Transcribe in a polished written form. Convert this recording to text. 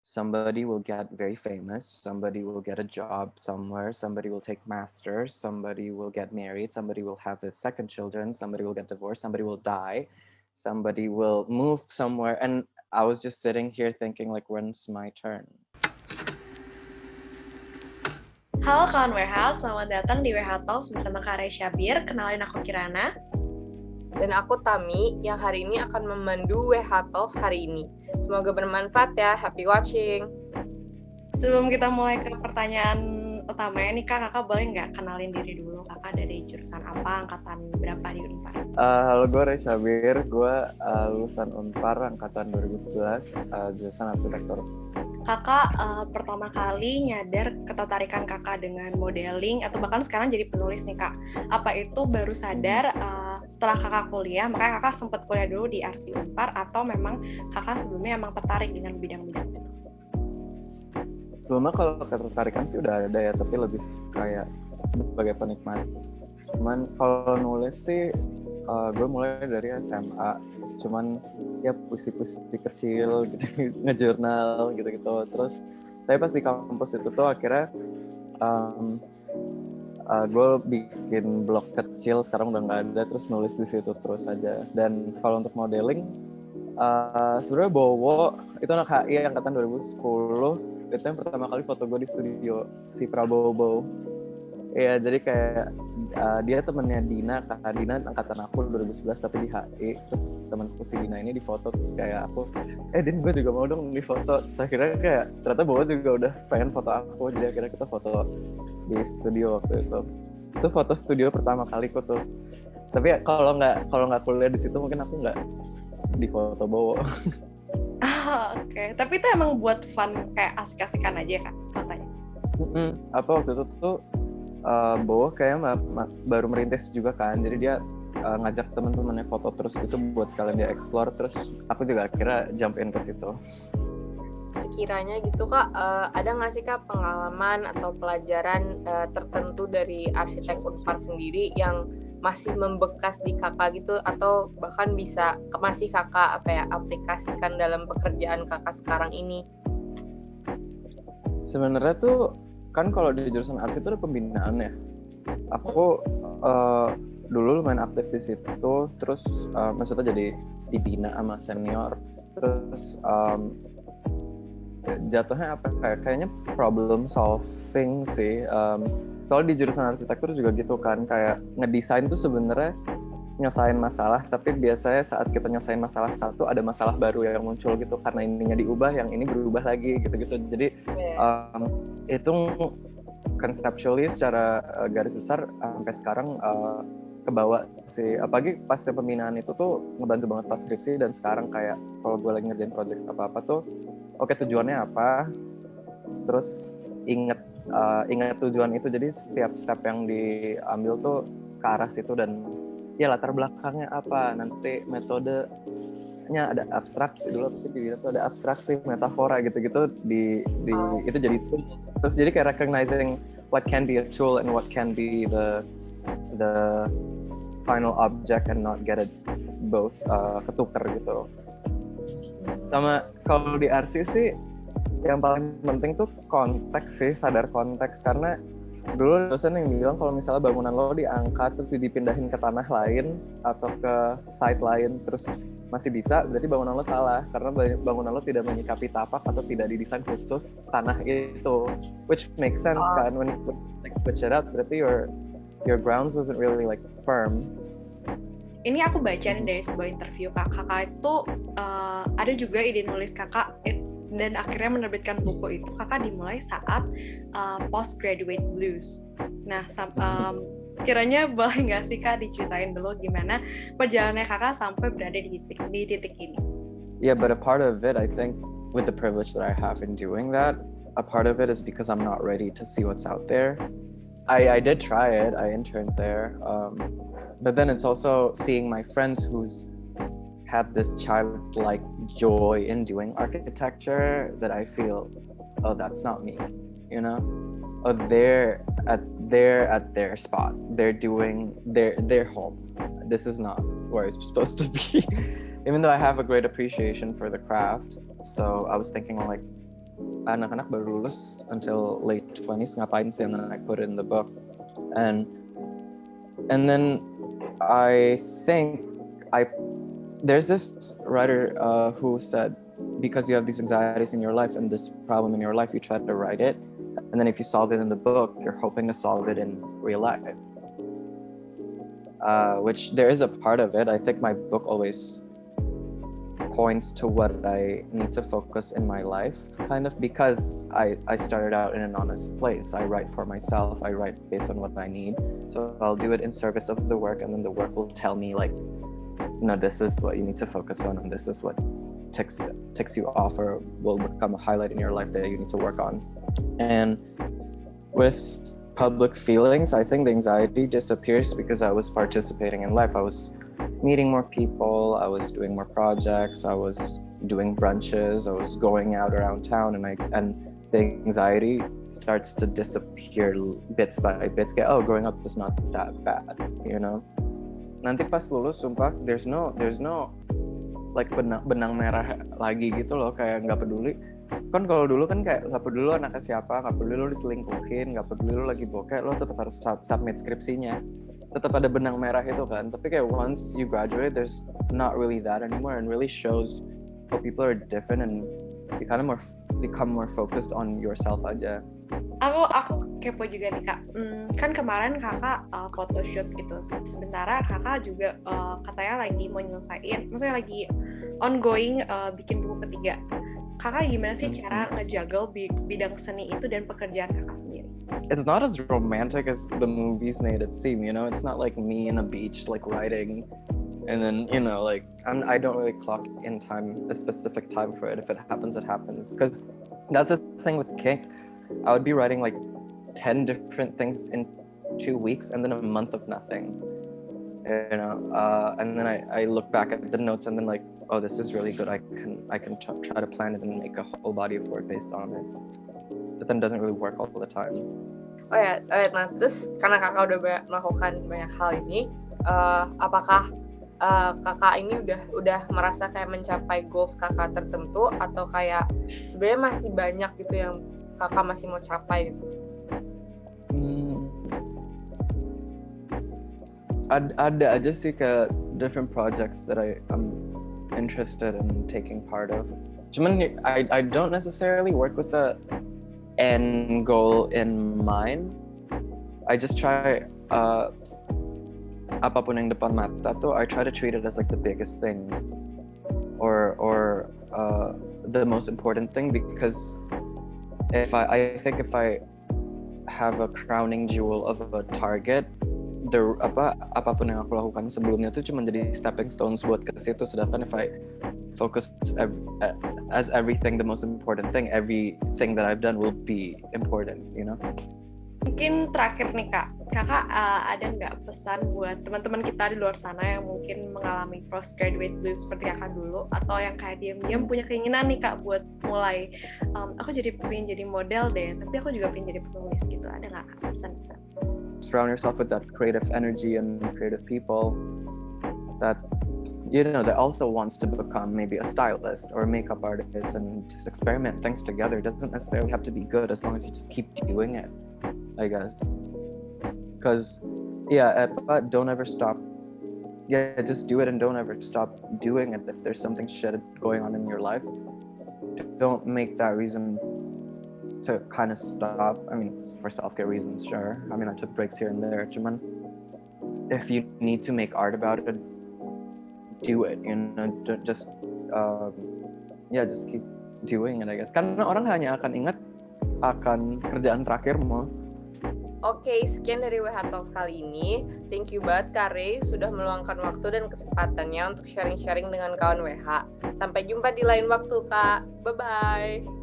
Somebody will get very famous, somebody will get a job somewhere, somebody will take masters, somebody will get married, somebody will have his second children, somebody will get divorced, somebody will die, somebody will move somewhere. And I was just sitting here thinking like, when's my turn? Halo kawan Warehouse, selamat datang di Warehouse Talks bersama Kak Ray Syabir. Kenalin aku Kirana. Dan aku Tami, yang hari ini akan memandu WH Talks hari ini. Semoga bermanfaat ya, happy watching. Sebelum kita mulai ke pertanyaan utamanya nih Kak, kakak boleh nggak kenalin diri dulu? Kakak dari jurusan apa, angkatan berapa di Unpar? Halo, gue Ray Syabir, gue lulusan Unpar angkatan 2011, jurusan arsitektur. Kakak pertama kali nyadar ketertarikan kakak dengan modeling atau bahkan sekarang jadi penulis nih Kak. Apa itu baru sadar setelah kakak kuliah, makanya kakak sempat kuliah dulu di Arsi Unpar atau memang kakak sebelumnya emang tertarik dengan bidang-bidang itu? Sebelumnya kalau ketertarikan sih udah ada ya, tapi lebih kayak sebagai penikmat. Cuman kalau nulis sih gue mulai dari SMA, cuman ya puisi-puisi kecil gitu, ngejurnal gitu-gitu. Terus tapi pas di kampus itu tuh akhirnya gue bikin blog kecil, sekarang udah nggak ada, terus nulis di situ terus aja. Dan kalau untuk modeling sebenarnya Bowo itu anak HI angkatan 2010, itu yang pertama kali foto gue di studio si Prabowo. Iya, jadi kayak dia temennya Dina, Kak Dina angkatan aku 2011 tapi di HI. Terus temanku si Dina ini di foto, terus kayak aku, Din gue juga mau dong di foto. Terus akhirnya kayak ternyata Bowo juga udah pengen foto aku, jadi akhirnya kita foto di studio waktu itu. Itu foto studio pertama kaliku tuh. Tapi kalau nggak kuliah di situ mungkin aku nggak di foto Bowo. Oke. Tapi itu emang buat fun kayak asik-asikan aja Kak fotonya? Apa waktu itu tuh Bowo kayaknya baru merintis juga kan, jadi dia ngajak teman-temannya foto terus gitu buat sekalian dia explore, terus aku juga akhirnya jump in ke situ. Sekiranya gitu Kak, ada nggak sih Kak pengalaman atau pelajaran tertentu dari arsitek Unpar sendiri yang masih membekas di kakak gitu, atau bahkan bisa masih kakak aplikasikan dalam pekerjaan kakak sekarang ini? Sebenarnya tuh kan kalau di jurusan arsi itu ada pembinaan ya. Aku dulu lumayan aktif di situ, terus maksudnya jadi dibina sama senior, terus jatuhnya apa kayaknya problem solving sih. Soalnya di jurusan arsitektur juga gitu kan, kayak ngedesain tuh sebenarnya nyelesain masalah, tapi biasanya saat kita nyelesain masalah satu ada masalah baru yang muncul gitu, karena ininya diubah yang ini berubah lagi gitu-gitu. Jadi itu conceptually secara garis besar sampai sekarang kebawa sih, apalagi pas pembinaan itu tuh ngebantu banget pas skripsi. Dan sekarang kayak kalau gue lagi ngerjain project apa-apa tuh oke, tujuannya apa, terus inget tujuan itu, jadi setiap step yang diambil tuh ke arah situ. Dan ya latar belakangnya apa, nanti metodenya ada abstraksi dulu, apa sih tuh ada abstraksi, metafora gitu-gitu itu jadi tools. Terus jadi kayak recognizing what can be a tool and what can be the final object and not get it both ketuker gitu. Sama kalau di RC sih yang paling penting tuh konteks sih, sadar konteks. Karena dulu dosen yang bilang kalau misalnya bangunan lo diangkat terus dipindahin ke tanah lain atau ke site lain terus masih bisa, berarti bangunan lo salah, karena bangunan lo tidak menyikapi tapak atau tidak didesain khusus tanah itu, which makes sense kan when you like switch it up, berarti your grounds wasn't really like firm. Ini aku baca nih dari sebuah interview kakak itu ada juga ide nulis kakak dan akhirnya menerbitkan buku itu kakak dimulai saat postgraduate blues. Nah, kiranya boleh nggak sih Kak diceritain dulu gimana perjalanannya kakak sampai berada di titik ini? Yeah, but a part of it, I think, with the privilege that I have in doing that, a part of it is because I'm not ready to see what's out there. I did try it. I interned there. But then it's also seeing my friends who's had this childlike joy in doing architecture that I feel, oh, that's not me, you know? Oh, they're at their spot. They're doing their home. This is not where I'm supposed to be. Even though I have a great appreciation for the craft. So I was thinking like, anak-anak baru lulus until late 20s ngapain sih, and then I put it in the book. And then I think there's this writer who said, because you have these anxieties in your life and this problem in your life, you try to write it, and then if you solve it in the book, you're hoping to solve it in real life. Which there is a part of it. I think my book always points to what I need to focus in my life, kind of, because I started out in an honest place. I write for myself, I write based on what I need. So I'll do it in service of the work, and then the work will tell me like, no, this is what you need to focus on, and this is what ticks you off or will become a highlight in your life that you need to work on. And with public feelings, I think the anxiety disappears because I was participating in life. I was meeting more people, I was doing more projects, I was doing brunches, I was going out around town, and the anxiety starts to disappear bits by bits. Kayak, oh, growing up is not that bad, you know. Nanti pas lulus, sumpah, there's no like benang merah lagi gitu loh, kayak nggak peduli. Kan kalau dulu kan kayak nggak peduli lo anaknya siapa, nggak peduli lo diselingkuhin, nggak peduli lo lagi bokeh, lo tetap harus submit skripsinya. Tetap ada benang merah itu kan. Tapi kayak once you graduate, there's not really that anymore, and really shows how people are different, and you kind of become more focused on yourself aja. Aku kepo juga nih Kak. Kan kemarin Kakak photoshoot gitu. Sementara Kakak juga katanya lagi mau nyelesain, maksudnya lagi ongoing bikin buku ketiga. Kakak gimana sih cara ngejuggle bidang seni itu dan pekerjaan Kakak sendiri? It's not as romantic as the movies made it seem, you know. It's not like me in a beach like writing, and then, you know, like I don't really clock in time, a specific time for it. If it happens, it happens. Because that's the thing with Kink. I would be writing like 10 different things in 2 weeks, and then a month of nothing, you know. And then I look back at the notes, and then like, oh, this is really good. I can try to plan it and make a whole body of work based on it. But then it doesn't really work all the time. Oh ya, nah terus karena kakak udah melakukan banyak hal ini, apakah kakak ini udah merasa kayak mencapai goals kakak tertentu, atau kayak sebenarnya masih banyak gitu yang kakak masih mau capai gitu? Ada aja sih kayak different projects that I'm interested in taking part of. Cuman I don't necessarily work with a end goal in mind. I just try apapun yang depan mata tuh, I try to treat it as like the biggest thing or the most important thing, because if I think if I have a crowning jewel of a target, apapun yang aku lakukan sebelumnya tuh cuma jadi stepping stones buat ke situ. Sedangkan if I focus as everything, the most important thing, everything that I've done will be important, you know. Mungkin terakhir nih Kak, Kakak ada nggak pesan buat teman-teman kita di luar sana yang mungkin mengalami postgraduate blues seperti Kakak dulu, atau yang kayak diam-diam punya keinginan nih Kak buat mulai, aku pengen jadi model deh, tapi aku juga pengen jadi penulis gitu. Ada nggak Kak pesan-pesan? Surround yourself with that creative energy and creative people that, you know, that also wants to become maybe a stylist or a makeup artist, and just experiment things together. It doesn't necessarily have to be good as long as you just keep doing it, I guess. Because don't ever stop. Yeah, just do it and don't ever stop doing it. If there's something shit going on in your life, don't make that reason to kind of stop. I mean, for self-care reasons, sure. I mean, I took breaks here and there. Cuman, if you need to make art about it, do it. You know, just keep doing it, I guess. Karena orang hanya akan ingat akan kerjaan terakhirmu. Oke, sekian dari WH Talks kali ini. Thank you banget Kak Ray sudah meluangkan waktu dan kesempatannya untuk sharing-sharing dengan kawan WH. Sampai jumpa di lain waktu, Kak. Bye-bye.